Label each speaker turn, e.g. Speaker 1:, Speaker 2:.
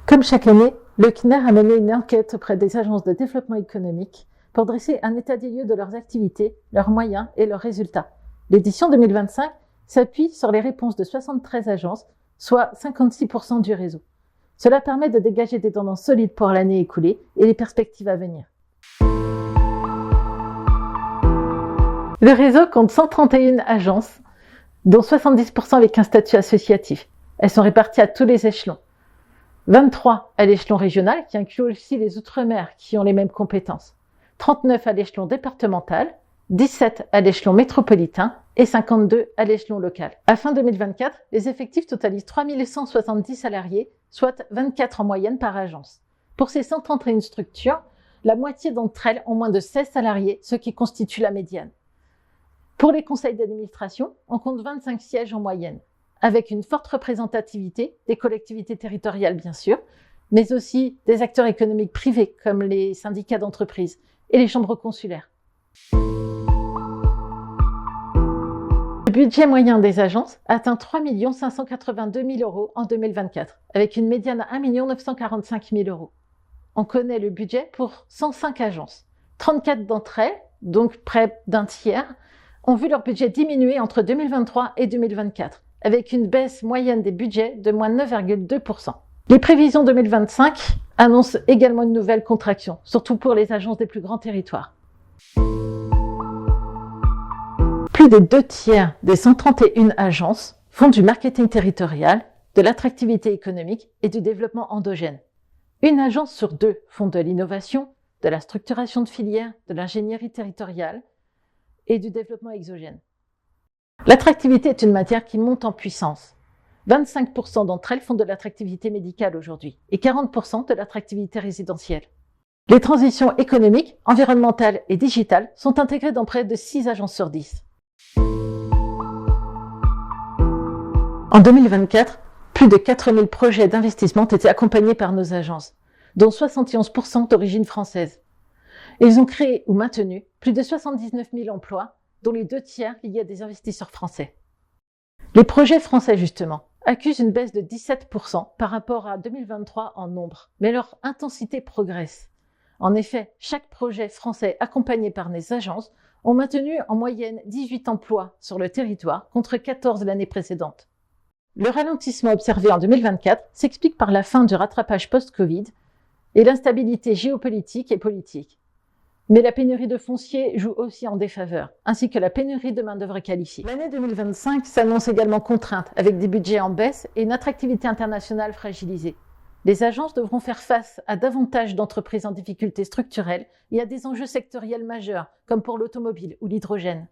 Speaker 1: Comme chaque année, le CNER a mené une enquête auprès des agences de développement économique pour dresser un état des lieux de leurs activités, leurs moyens et leurs résultats. L'édition 2025 s'appuie sur les réponses de 73 agences, soit 56% du réseau. Cela permet de dégager des tendances solides pour l'année écoulée et les perspectives à venir. Le réseau compte 131 agences, dont 70% avec un statut associatif. Elles sont réparties à tous les échelons. 23 à l'échelon régional, qui inclut aussi les Outre-mer qui ont les mêmes compétences. 39 à l'échelon départemental, 17 à l'échelon métropolitain et 52 à l'échelon local. À fin 2024, les effectifs totalisent 3170 salariés, soit 24 en moyenne par agence. Pour ces 131 structures, la moitié d'entre elles ont moins de 16 salariés, ce qui constitue la médiane. Pour les conseils d'administration, on compte 25 sièges en moyenne, avec une forte représentativité des collectivités territoriales bien sûr, mais aussi des acteurs économiques privés comme les syndicats d'entreprise et les chambres consulaires. Le budget moyen des agences atteint 3 582 000 € en 2024, avec une médiane à 1 945 000 €. On connaît le budget pour 105 agences. 34 d'entre elles, donc près d'un tiers, ont vu leur budget diminuer entre 2023 et 2024, avec une baisse moyenne des budgets de moins 9,2%. Les prévisions 2025 annoncent également une nouvelle contraction, surtout pour les agences des plus grands territoires. Plus des 2 tiers des 131 agences font du marketing territorial, de l'attractivité économique et du développement endogène. Une agence sur 2 font de l'innovation, de la structuration de filières, de l'ingénierie territoriale et du développement exogène. L'attractivité est une matière qui monte en puissance. 25% d'entre elles font de l'attractivité médicale aujourd'hui et 40% de l'attractivité résidentielle. Les transitions économiques, environnementales et digitales sont intégrées dans près de 6 agences sur 10. En 2024, plus de 4000 projets d'investissement ont été accompagnés par nos agences, dont 71% d'origine française. Ils ont créé ou maintenu plus de 79 000 emplois, dont les 2 tiers liés à des investisseurs français. Les projets français, justement, accusent une baisse de 17% par rapport à 2023 en nombre, mais leur intensité progresse. En effet, chaque projet français accompagné par les agences ont maintenu en moyenne 18 emplois sur le territoire contre 14 l'année précédente. Le ralentissement observé en 2024 s'explique par la fin du rattrapage post-Covid et l'instabilité géopolitique et politique. Mais la pénurie de foncier joue aussi en défaveur, ainsi que la pénurie de main-d'œuvre qualifiée. L'année 2025 s'annonce également contrainte, avec des budgets en baisse et une attractivité internationale fragilisée. Les agences devront faire face à davantage d'entreprises en difficulté structurelle et à des enjeux sectoriels majeurs, comme pour l'automobile ou l'hydrogène.